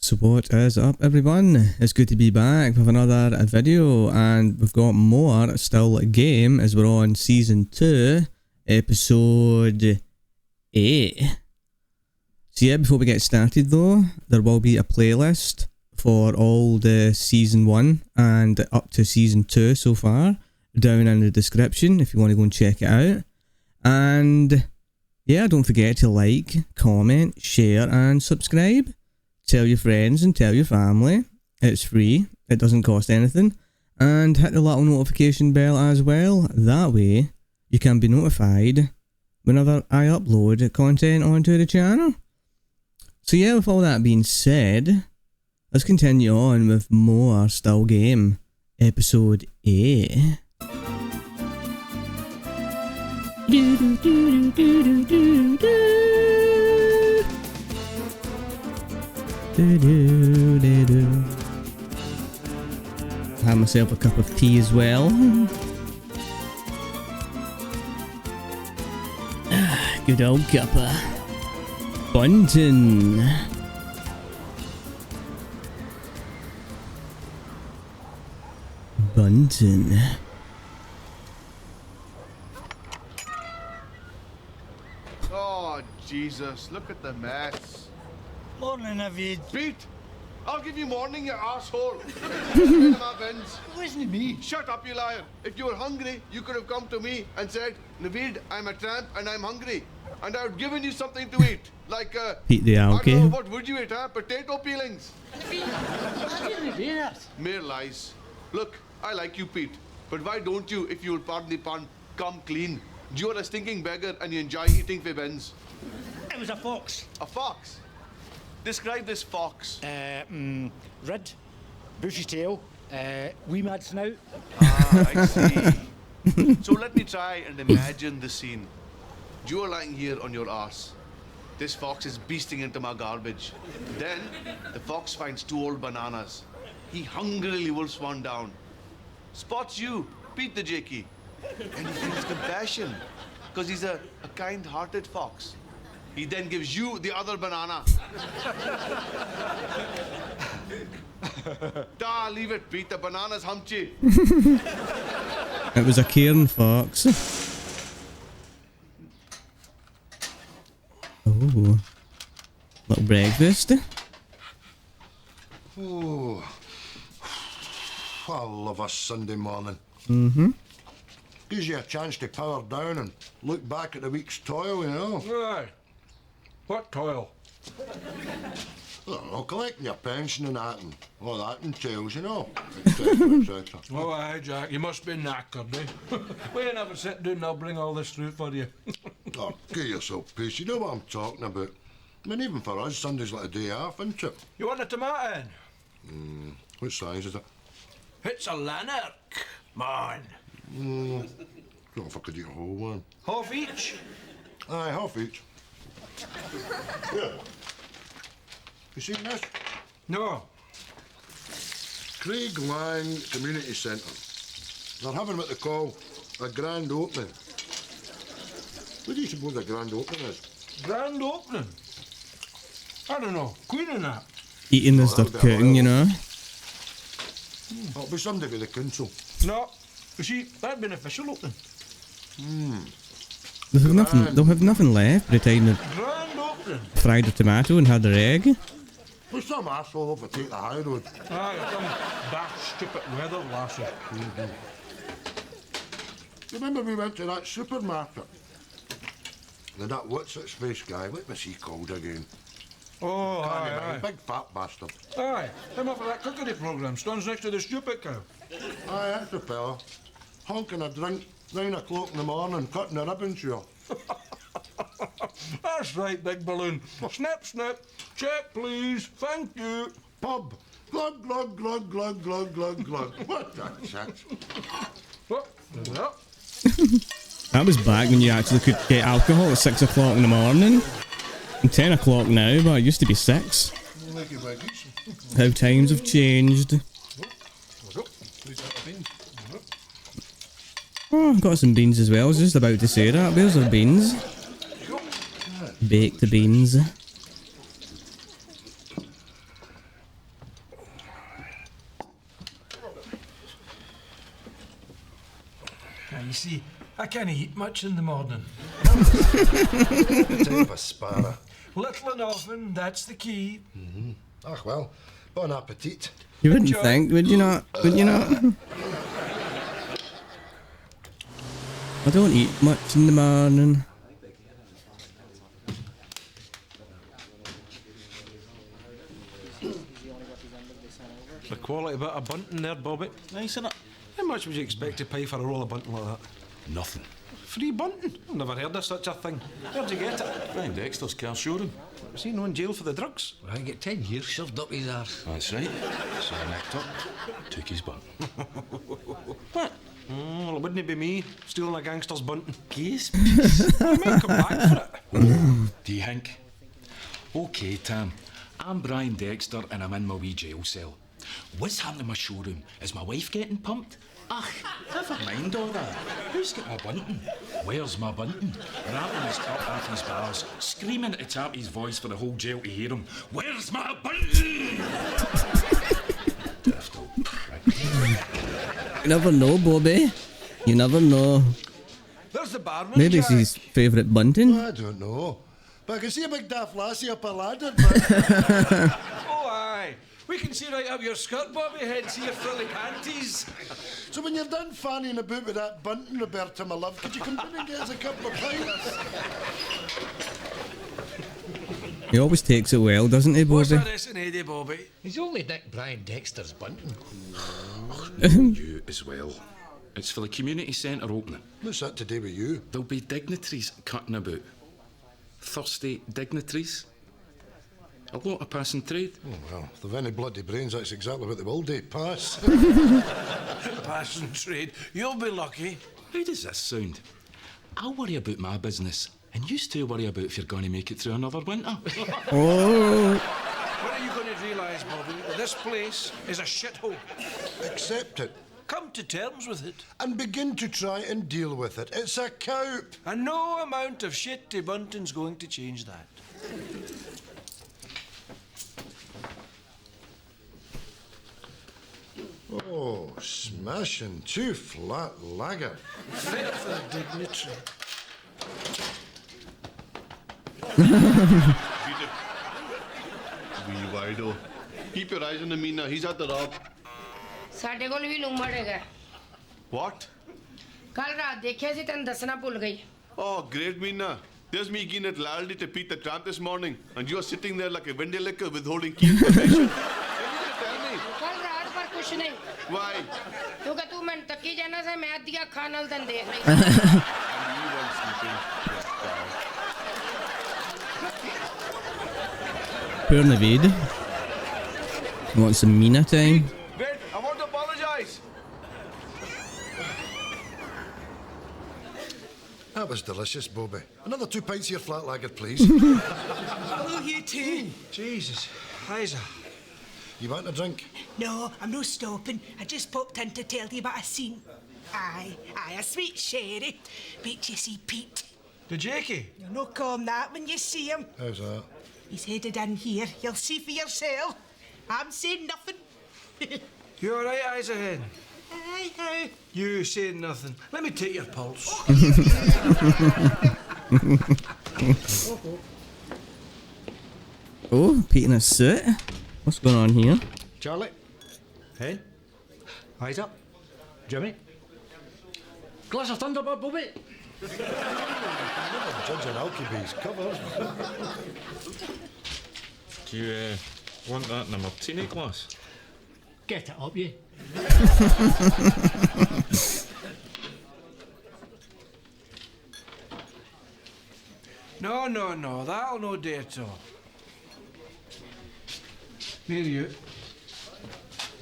So what is up, everyone? It's good to be back with another video, and we've got more still a game as we're on season 2 episode 8. So yeah, before we get started though, there will be a playlist for all the season 1 and up to season 2 so far down in the description if you want to go and check it out. And yeah, don't forget to like, comment, share and subscribe. Tell your friends and tell your family. It's free, it doesn't cost anything. And hit the little notification bell as well. That way you can be notified whenever I upload content onto the channel. So yeah, with all that being said, let's continue on with more Still Game episode 8. Have myself a cup of tea as well. Good old cuppa. Buntin. Buntin. Oh, Jesus, look at the mess. Morning, Navid. Pete, I'll give you morning, you asshole. My bins. Listen to me. Shut up, you liar. If you were hungry, you could have come to me and said, Naveed, I'm a tramp and I'm hungry. And I would have given you something to eat. Like, Pete the I okay. don't know, what would you eat, huh? Potato peelings. I didn't do that. Mere lies. Look, I like you, Pete. But why don't you, if you'll pardon the pun, come clean? You're a stinking beggar and you enjoy eating bins. It was a fox. A fox? Describe this fox. Red, bushy tail, wee mad snout. Ah, I see. So let me try and imagine the scene. You're lying here on your arse. This fox is beasting into my garbage. Then the fox finds 2 old bananas. He hungrily wolfs one down. Spots you, Pete the Jakey. And he feels compassion, because he's a kind-hearted fox. He then gives you the other banana. Leave it, Pete. The banana's humpty. It was a cairn fox. Oh, little breakfast. Oh, I love a Sunday morning. Gives you a chance to power down and look back at the week's toil, you know. Aye. What toil? I don't know, collecting your pension and that and all that entails, you know, etc., etc. Oh, aye, Jack, you must be knackered, eh? Wait and have a sit down and I'll bring all this through for you. Oh, give yourself peace, you know what I'm talking about. I mean, even for us, Sunday's like a day off, isn't it? You want a tomato in? What size is it? It's a lanark, man. Don't know if I could eat a whole one. Half each? Aye, half each. Here. You seen this? No. Craig Lang Community Centre. They're having what they call a grand opening. What do you suppose a grand opening is? Grand opening? I don't know. Queen and that. Eating as they're cooking, you know. It'll be somebody with the council. No. You see, that'd be an official opening. They'll have nothing left by the time they've Grand opening. fried the tomato and had their egg. Well, some asshole overtake the high road. Aye, some daft, stupid weather lassie. Remember we went to that supermarket? And that what's-its-face guy, what was he called again? Oh, Can't aye, remember, aye. big fat bastard. Aye, him off of that cookery programme, stands next to the stupid cow. Aye, that's the fella. Honking a drink, 9 o'clock in the morning, cutting a ribbon to her. That's right, big balloon. Snip, snip. Check, please. Thank you. Pub. Glug, glug, glug, glug, glug, glug, glug. What the shit? What? Is that? That was back when you actually could get alcohol at 6 o'clock in the morning. And 10 o'clock now, but it used to be 6. How times have changed. Oh, I've got some beans as well. I was just about to say that. Where's our beans? Baked beans. you see, I can't eat much in the morning. Type of sparrow. Little and often, that's the key. Ah, well, bon appetit. You wouldn't job. think, would you not? Would you not? I don't eat much in the morning. The quality bit of bunting there, Bobby. Nice, innit? How much would you expect to pay for a roll of bunting like that? Nothing. Free bunting? I've never heard of such a thing. Where'd you get it? Brian Dexter's car showroom. Was he no in jail for the drugs? I get 10 years shoved up his arse. That's right. So I nicked up, took his bun. What? Oh, well, it wouldn't be me stealing a gangster's bunting. Case, I might come back for it. do you think? OK, Tam. I'm Brian Dexter and I'm in my wee jail cell. What's happening in my showroom? Is my wife getting pumped? Ach, never mind all that. Who's got my bunting? Where's my bunting? Rattling his cup off his bars, screaming at the top of his voice for the whole jail to hear him. Where's my bunting? Daft old prick. You never know, Bobby. You never know. There's the barman, Maybe it's Jack. his favourite bunting. I don't know. But I can see a big daft lassie up a ladder. Oh, aye. We can see right up your skirt, Bobby, head, see your frilly panties. So when you're done fanning about with that bunting, Roberta, my love, could you come down and get us a couple of pints? He always takes it well, doesn't he, What's Bobby? that S&A, Bobby? He's only Nick Brian Dexter's bunting. You as well. It's for the community centre opening. What's that to do with you? There'll be dignitaries cutting about. Thirsty dignitaries. A lot of passing trade. Oh, well, if they've any bloody brains, that's exactly what they will do. Pass. Passion trade. You'll be lucky. How does this sound? I'll worry about my business, and you two worry about if you're going to make it through another winter. Oh, When are you going to realise, Bobby, that this place is a shithole? Accept it. Come to terms with it. And begin to try and deal with it. It's a cowp. And no amount of shit to Buntin's going to change that. Oh, smashing. 2 flat lager. Fit for the dignitary. Peter. Wee wido. Keep your eyes on the Meena. He's at the rob. ਸਾਡੇ ਕੋਲ ਵੀ ਲੂਮੜ ਹੈਗਾ What? ਕੱਲ ਰਾਤ ਦੇਖਿਆ ਸੀ ਤੈਨੂੰ ਦੱਸਣਾ ਭੁੱਲ ਗਈ Oh, great, Meena. There's me keen at Laldi to Pete the Tramp this morning, and you're sitting there like a windy liquor withholding key information. What are you going to tell me? ਕੱਲ ਰਾਤ ਪਰ ਕੁਛ ਨਹੀਂ Why? ਕਿਉਂਕਿ ਤੂੰ ਮੈਨੂੰ ਤੱਕੀ ਜਾਣਾ ਸੀ ਮੈਂ ਅੱਧੀਆਂ ਅੱਖਾਂ ਨਾਲ ਤੈਨੂੰ ਦੇਖ ਰਹੀ You weren't sleeping. poor Naveed. Want some Mina time? Wait, I want to apologise. That was delicious, Bobby. Another 2 pints of your flat lager, please. Hello, you two. Jesus. Isa. You want a drink? No, I'm no stopping. I just popped in to tell you what I seen. Aye, a sweet sherry. Bet you see Pete. The Jakey. You'll no call him that when you see him. How's that? He's headed in here. You'll see for yourself. I'm saying nothing. You all right, Isa Hen? Aye, aye. You saying nothing. Let me take your pulse. Oh, Pete in a suit. What's going on here? Charlie? Hen? Isa? Jimmy? Glass of Thunderbird, Bobby? Judging Alkeby's covers. Do you want that in a martini glass? Get it up, you. No. That'll no do at all. Near you.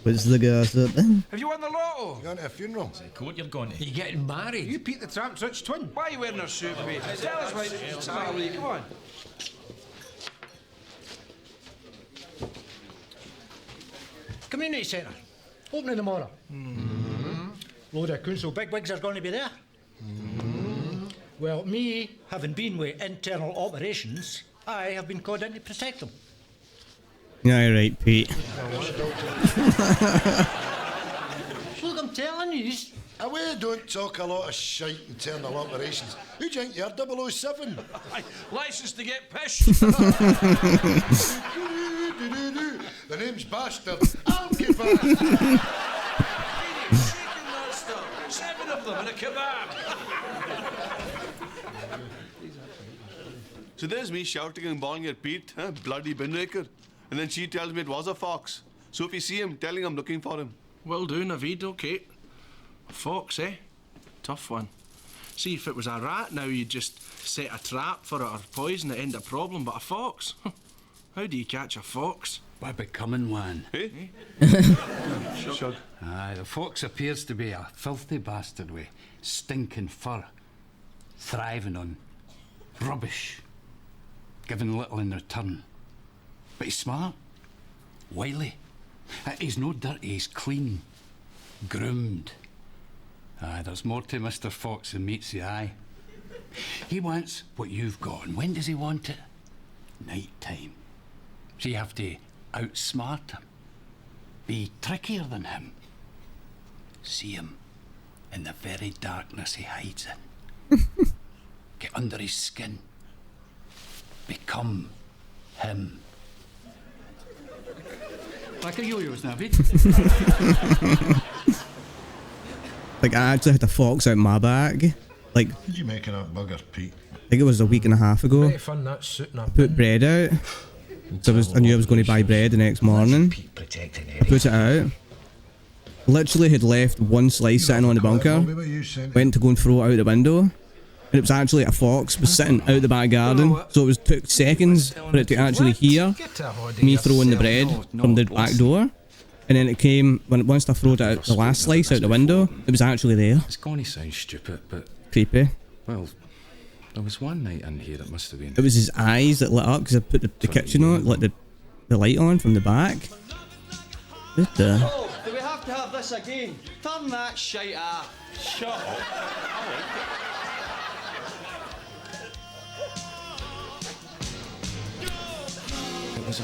What's the gas up then? Have you won the lotto? Going to a funeral? Court you're going to. You getting married? You Pete the Tramp's rich twin. Why are you wearing a suit, mate? Tell us why. Sally, come on. Community centre. Opening tomorrow. Load of council bigwigs are going to be there. Well, me, having been with internal operations, I have been called in to protect them. Yeah, right, Pete. Look, I'm telling you. Away, don't talk a lot of shite internal operations. Who do you think you're, 007? License to get pissed. The name's Bastard. I'll give her. Shaking that stuff. 7 of them in a kebab. So there's me shouting and bawling at Pete, bloody bin raker. And then she tells me it was a fox. So if you see him, tell him I'm looking for him. Will do, Naveed, okay. A fox, eh? Tough one. See, if it was a rat now, you'd just set a trap for it or poison it, end a problem. But a fox? How do you catch a fox? By becoming one. Eh? Shug. Aye, the fox appears to be a filthy bastard with stinking fur, thriving on rubbish, giving little in return. But he's smart, wily. He's no dirty, he's clean, groomed. Aye, there's more to Mr. Fox than meets the eye. He wants what you've got, and when does he want it? Night time. So you have to outsmart him, be trickier than him, see him in the very darkness he hides in, get under his skin, become him. Like a yo-yo's, Naveed. Like, I actually had a fox out my bag. Like, Did you make that bugger, Pete? I think it was a week and a half ago. Right fun that suit and I put bread out. So I knew I was going to buy bread the next morning. Pete protecting I put it out. Literally had left one slice sitting on the bunker. Went to go and throw it out the window. And it was actually a fox was sitting out the back garden. So it took seconds for it to actually hear me throwing the bread from the back door. And then it came, once I throwed it out, the last slice out the window, it was actually there. It's going to sound stupid, but... Creepy. Well, there was one night in here, it must have been... It was his eyes that lit up because I put the kitchen on, lit the light on from the back. What the... Oh, do we have to have this again? Turn that shite off. Shut up. It was a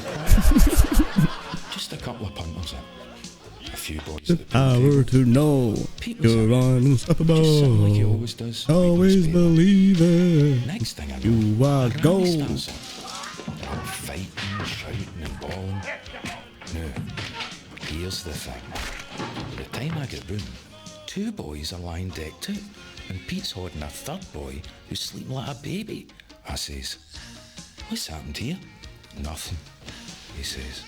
just a couple of punters in. A few boys. The power to know you're unstoppable. Like he always does. Always believe it. Next thing I know, you are gold. Fighting, shouting, and bawling. Now, here's the thing. By the time I get boom, 2 boys are lying decked out, and Pete's holding a 3rd boy who's sleeping like a baby. I says, "What's happened here?" "Nothing," he says.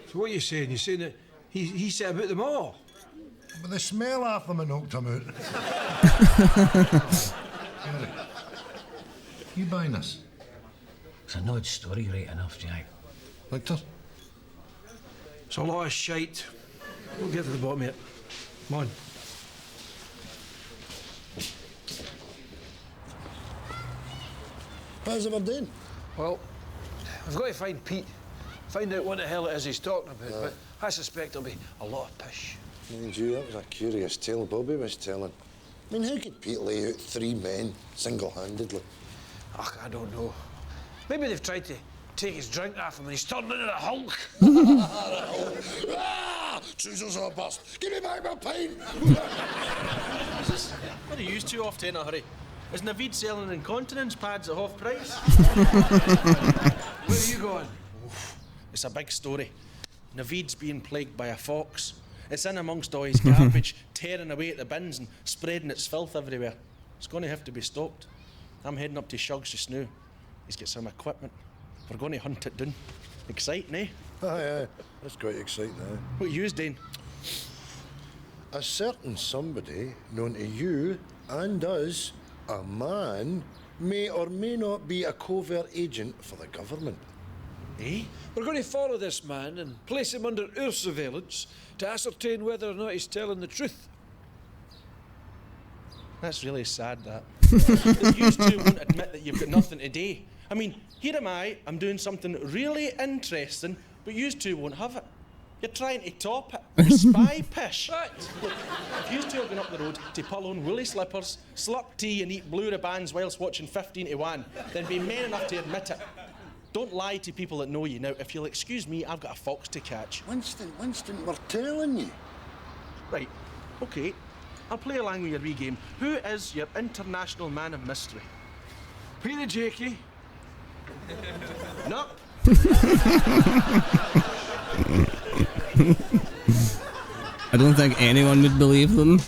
So what are you saying? You're saying that he said about them all? But the smell of them knocked him out. You buying this? It's an odd story, right enough, Jack. Victor? It's a lot of shite. We'll get to the bottom of it. Come on. How's it doing? Well, I've got to find Pete. Find out what the hell it is he's talking about, but I suspect there'll be a lot of pish. Mind you, that was a curious tale Bobby was telling. I mean, how could Pete lay out 3 men single-handedly? Ach, I don't know. Maybe they've tried to take his drink off him and he's turned into the Hulk. Choosers are a bust. Give me back my pint. What are you used to off to in a hurry? Is Naveed selling incontinence pads at half price? Where are you going? Oof, it's a big story. Naveed's being plagued by a fox. It's in amongst all his garbage, tearing away at the bins and spreading its filth everywhere. It's going to have to be stopped. I'm heading up to Shug's just now. He's got some equipment. We're going to hunt it down. Exciting, eh? Aye, that's quite exciting, eh? What are you doing? A certain somebody known to you and us, a man, may or may not be a covert agent for the government. Eh? We're going to follow this man and place him under our surveillance to ascertain whether or not he's telling the truth. That's really sad, that. That you two won't admit that you've got nothing to do. I mean, here am I'm doing something really interesting, but you two won't have it. You're trying to top it. You spy pish. Look, if you two are going up the road to pull on woolly slippers, slurp tea and eat blue ribbons whilst watching 15 to 1, then be men enough to admit it. Don't lie to people that know you. Now, if you'll excuse me, I've got a fox to catch. Winston, we're telling you. Right, okay. I'll play along with your wee game. Who is your international man of mystery? Peter Jakey. No. I don't think anyone would believe them.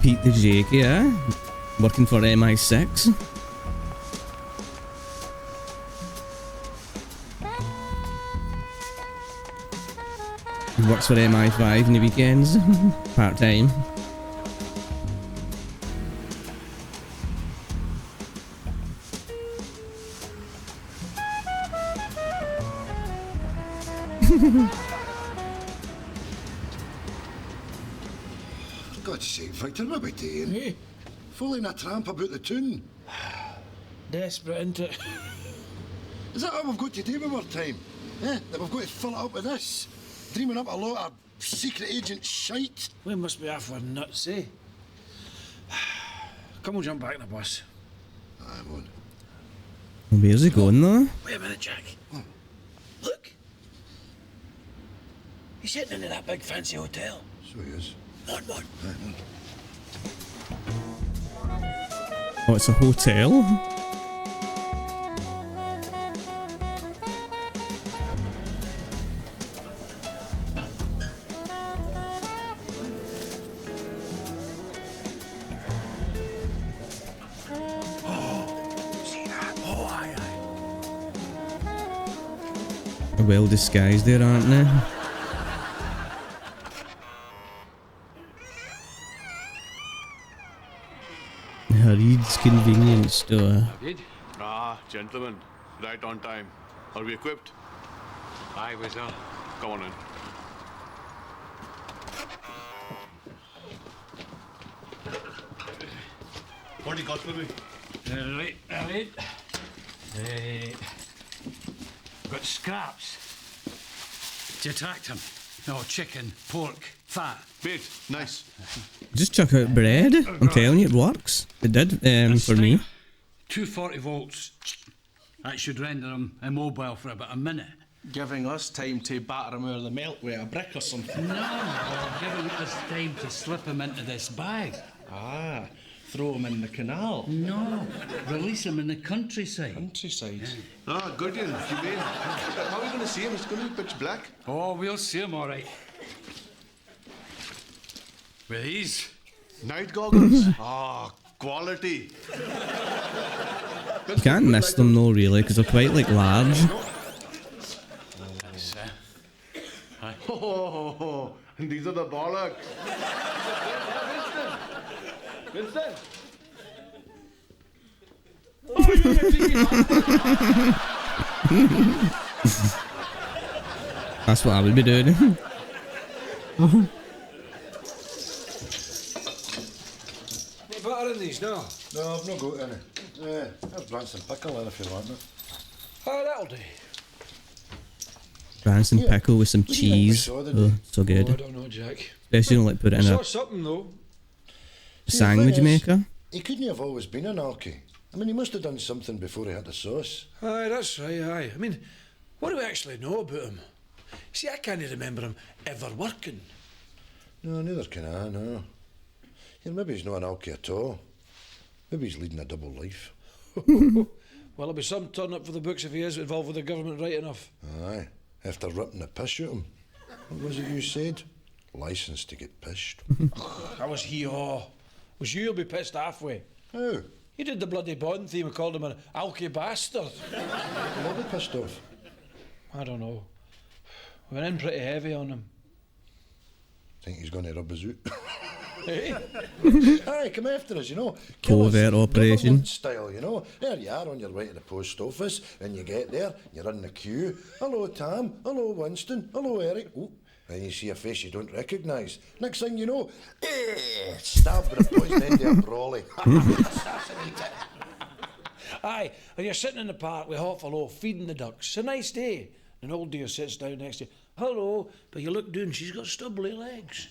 Pete the Jake, yeah? Working for MI6. He works for MI5 in the weekends. Part-time. For God's sake, Victor, what are we doing? Fooling a tramp about the tune. Desperate, isn't it? Is that all we've got to do with our time? Eh? That we've got to fill it up with this? Dreaming up a lot of secret agent shite? We must be off our nuts, eh? Come on, jump back in the bus. I won't. Where's he going though? Wait a minute, Jack. Look. He's sitting in that big fancy hotel. So he is. Come on. Oh, it's a hotel? Well disguised there, aren't they? Reed's convenience store. Ah, gentlemen. Right on time. Are we equipped? Aye, was on. Come on in. What do you got for me? Right. Got scraps. To attract him. No, chicken, pork, fat. Wait, nice. Just chuck out bread. I'm telling you, it works. It did for me. 240 volts. That should render him immobile for about a minute. Giving us time to batter him out of the melt with a brick or something. No, or giving us time to slip him into this bag. Ah, throw him in the canal. No, release him in the countryside. Countryside? Ah, good in. Humane. How are we going to see him? It's going to be pitch black. Oh, we'll see him all right. With these. Night goggles. Ah, quality. You can't miss them though, really, because they're quite like large. Oh, these are the bollocks. Vincent. That's what I would be doing. What butter in these, no? No, I've not got any. There's Branson pickle in if you want it. Oh, that'll do. Branson Yeah. pickle with some What do you think we cheese. saw the Oh, day? so Oh, I good. don't know, Jack. Especially don't like put it I in saw a something, though. sandwich See, the thing is, maker. He couldn't have always been an alky. I mean, he must have done something before he had the sauce. Aye, that's right, aye. I mean, what do we actually know about him? See, I can't remember him ever working. No, neither can I, no. Yeah, maybe he's not an alky at all. Maybe he's leading a double life. Well, there'll be some turn up for the books if he is involved with the government right enough. Aye, after ripping the piss out of him. What was it you said? License to get pissed. That was he-haw. Was you'll be pissed halfway. How? He did the bloody Buntin theme and called him an alky bastard. I'll be pissed off. I don't know. We went in pretty heavy on him. Think he's going to rub us out. Eh? Aye, come after us, you know. Kill us Covert operation. government style, you know. There you are on your way to the post office, and you get there, you're in the queue. Hello, Tam. Hello, Winston. Hello, Eric. Oh, Then you see a face you don't recognise. Next thing you know, stabbed with a poison end of a brolly. Assassinated. Aye, and you're sitting in the park with half a loaf, feeding the ducks. It's a nice day. An old dear sits down next to you. Hello, but you look down, she's got stubbly legs.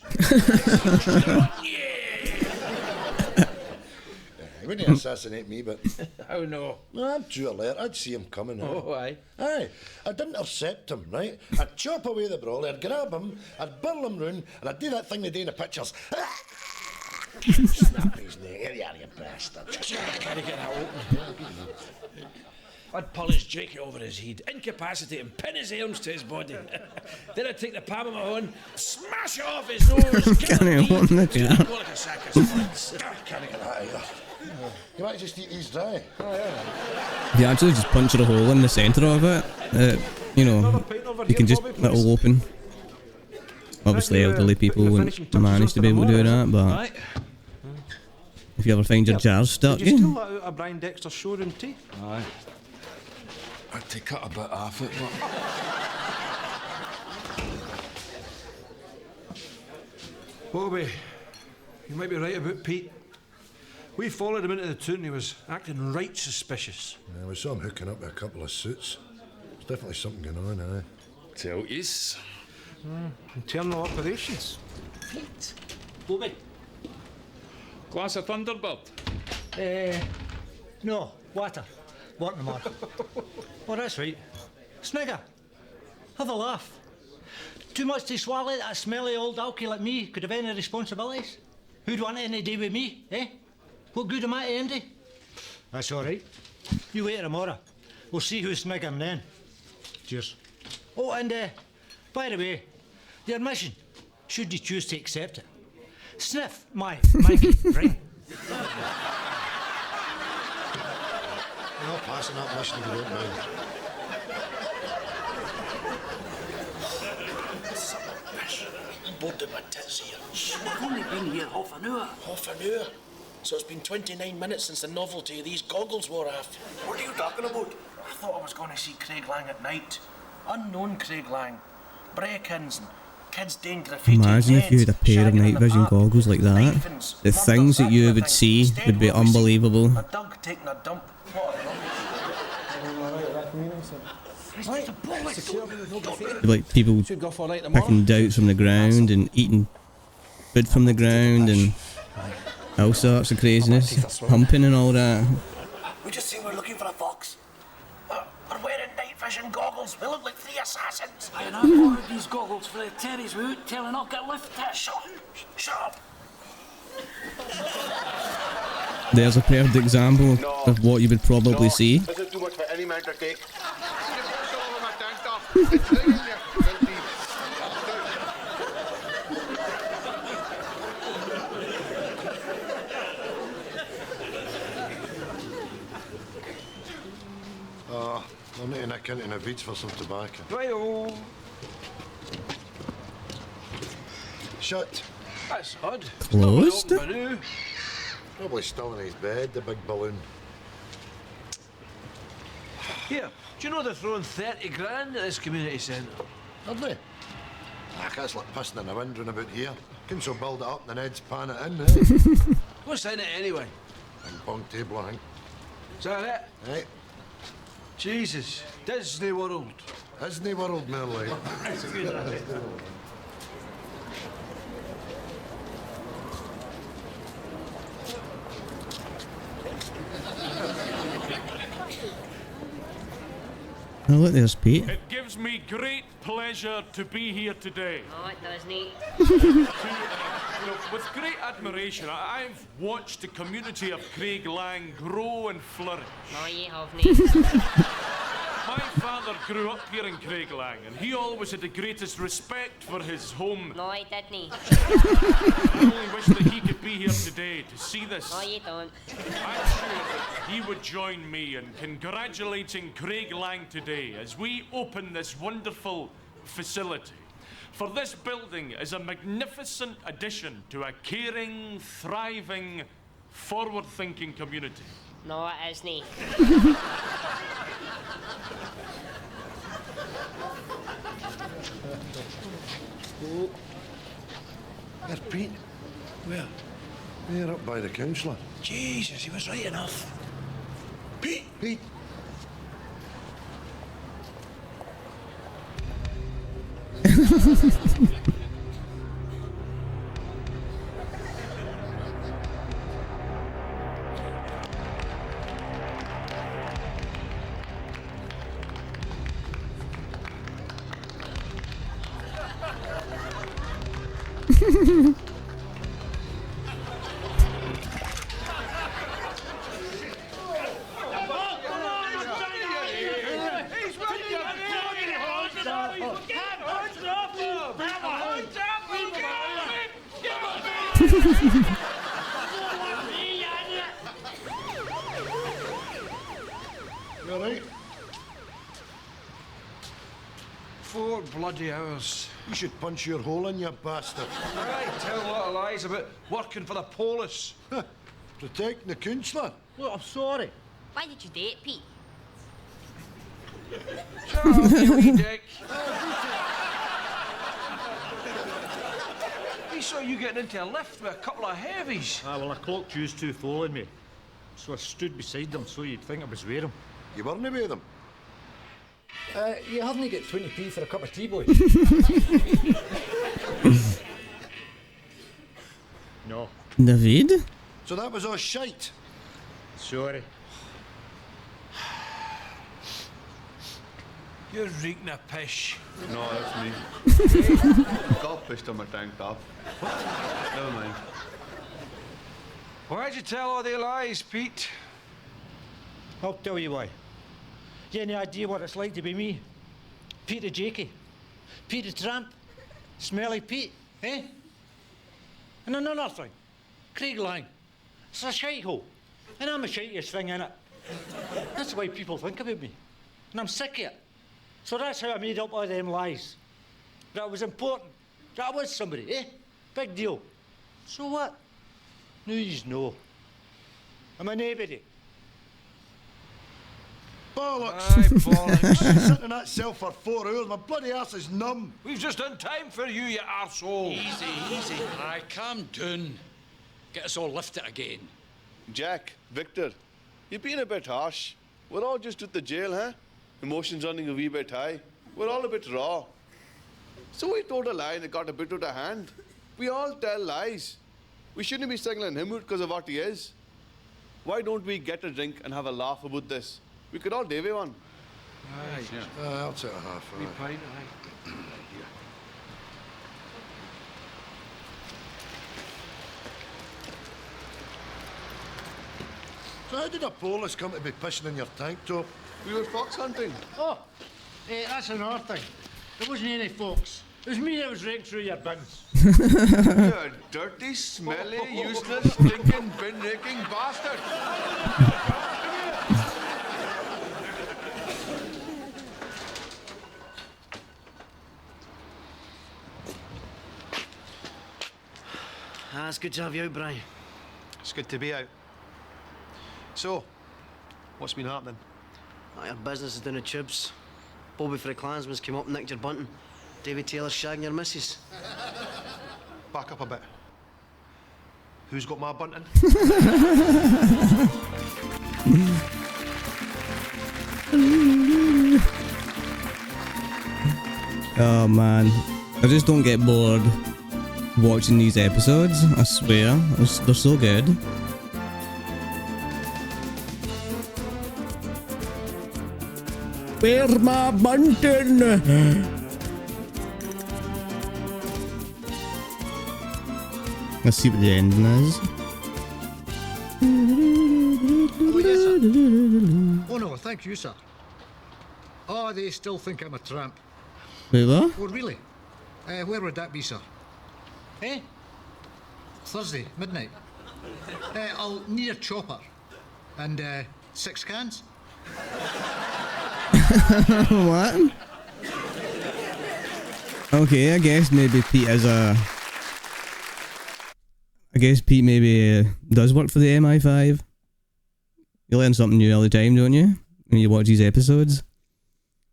He wouldn't assassinate me, but... How no? No, I'm too alert. I'd see him coming. Oh, aye. Aye. I'd intercept him, right? I'd chop away the brolly, I'd grab him, I'd burl him round, and I'd do that thing they do in the pictures. Snap his neck. Here you are, you bastard. Can you get that open? I'd pull his jacket over his head, incapacitate him, pin his arms to his body. Then I'd take the palm of my hand, smash it off his nose, Can I open the jar? go like a sack of splits. Can't get that either. You might just eat these dry. You actually just punch a hole in the centre of it. You know, you can just let it all open. Obviously, elderly people wouldn't manage to be able to do that, but if you ever find your jars stuck, Did you steal that out of Brian Dexter's showroom tea? Aye. I had to cut a bit off it, but... Bobby, you might be right about Pete. We followed him into the town and he was acting right suspicious. Yeah, we saw him hooking up with a couple of suits. There's definitely something going on, aye. Tell yous. Internal operations. Pete. Bobby. Glass of Thunderbird. No, water. Water more. Oh, that's right. Snigger. Have a laugh. Too much to swallow that smelly old alky like me could have any responsibilities. Who'd want any day with me, eh? What good am I to Andy? That's all right. You wait tomorrow. We'll see who's sniggering then. Cheers. Oh, and by the way, your mission, should you choose to accept it, sniff my manky ring. You're not passing that mission if you don't mind. Bored to my tits here. I've only been here half an hour. Half an hour? So it's been 29 minutes since the novelty of these goggles wore off. What are you talking about? I thought I was going to see Craig Lang at night. Unknown Craig Lang. Break-ins and kids doing graffiti. imagine if you had a pair of night vision goggles like that. The things that you would see would be unbelievable. A dog taking a dump. What a Like people picking doubt from the ground and eating food from the ground and all sorts of craziness, humping and all that. We just say we're looking for a fox. We're wearing night vision goggles. We look like three assassins. And I borrowed these goggles for the Terry's without telling I'll get left there. Shut up. There's a perfect example of what you would probably see. This is too much for any man to take. I'm need to nick into the beach for some tobacco. Right-o. Shut. That's odd. Closed? Probably still in his bed, the big balloon. Here, do you know they're throwing 30 grand at this community centre? Are they? That's like pissing in the wind round about here. Can so build it up and then Ed's pan it in, eh? What's in it anyway? Ping pong table, I think. Is that it? Right. Jesus, Disney World. Disney World, more like. Oh look, there's Pete. It gives me great pleasure to be here today. Oh, it does, Nate. With great admiration, I've watched the community of Craig Lang grow and flourish. No, you have, Nate. My father grew up here in Craig Lang, and he always had the greatest respect for his home. No, I didn't. I only wish that he could be here today to see this. No, you don't. I'm sure that he would join me in congratulating Craig Lang today as we open this wonderful facility. For this building is a magnificent addition to a caring, thriving, forward-thinking community. No, it isn't. Oh. There's Pete. Where? There up by the councillor. Jesus, he was right enough. Pete! Pete! You alright? 4 bloody hours. You should punch your hole in, you bastard. I tell a lot of lies about working for the police. Protecting the councillor. Look, I'm sorry. Why did you do it, Pete? Shut up, you wee dick. We saw you getting into a lift with a couple of heavies. Ah, well, I clocked yous two following me. So I stood beside them so you'd think I was with them. You weren't with them? You haven't got 20p for a cup of tea, boy? No. David? So that was all shite. Sorry. You're reeking a pish. No, that's me. Got pissed on my tank top. Never mind. Why'd you tell all the lies, Pete? I'll tell you why. You any idea what it's like to be me? Peter Jakey. Peter Tramp. Smelly Pete, eh? And another thing. Craig Lang. It's a shite hole. And I'm the shitiest thing in it. That's why people think about me. And I'm sick of it. So that's how I made up all them lies. That I was important. That I was somebody, eh? Big deal. So what? Now yous know. I'm a nobody. Bollocks! Aye, bollocks. I've been sitting in that cell for 4 hours. My bloody arse is numb. We've just done time for you, you arsehole. Easy, easy. Aye, calm down. Get us all lifted again. Jack, Victor, you're being a bit harsh. We're all just at the jail, huh? Emotions running a wee bit high. We're all a bit raw. So we told a lie and it got a bit out of hand. We all tell lies. We shouldn't be singling him out because of what he is. Why don't we get a drink and have a laugh about this? We could all do one. Aye. I'll take a half. Wee aye. pint, aye. So how did the police come to be pissing in your tank top? We were fox hunting. Oh, that's another thing. There wasn't any folks. It was me that was raking through your bins. You dirty, smelly, useless, stinking, bin-raking bastard. Ah, it's good to have you out, Brian. It's good to be out. So, what's been happening? Your business is down the tubes. Bobby for the Klansman's came up and nicked your bunting. David Taylor's shagging your missus. Back up a bit. Who's got my bunting? Oh man, I just don't get bored watching these episodes, I swear. They're so good. Where's my bunting? Let's see what the ending is. Oh, yes, sir. Oh, no, thank you, sir. Oh, they still think I'm a tramp. Wait, what? Oh, really? Where would that be, sir? Eh? Thursday, midnight. I'll need a chopper. And 6 cans. What? Okay, I guess maybe Pete has a... I guess Pete maybe does work for the MI5. You learn something new all the time, don't you? When you watch these episodes.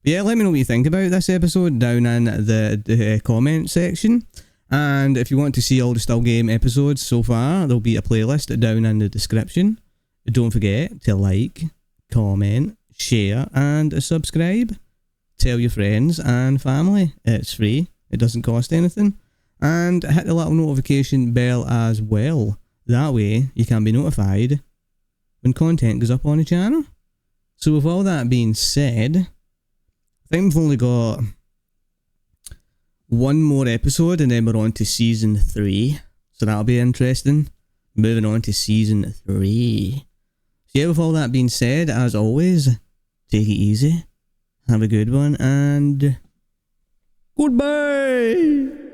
But yeah, let me know what you think about this episode down in the comment section. And if you want to see all the Still Game episodes so far, there'll be a playlist down in the description. Don't forget to like, comment, share and subscribe. Tell your friends and family. It's free. It doesn't cost anything. And hit the little notification bell as well. That way you can be notified when content goes up on the channel. So with all that being said, I think we've only got one more episode and then we're on to season 3. So that'll be interesting. Moving on to season 3. So yeah, with all that being said, as always, take it easy. Have a good one and goodbye.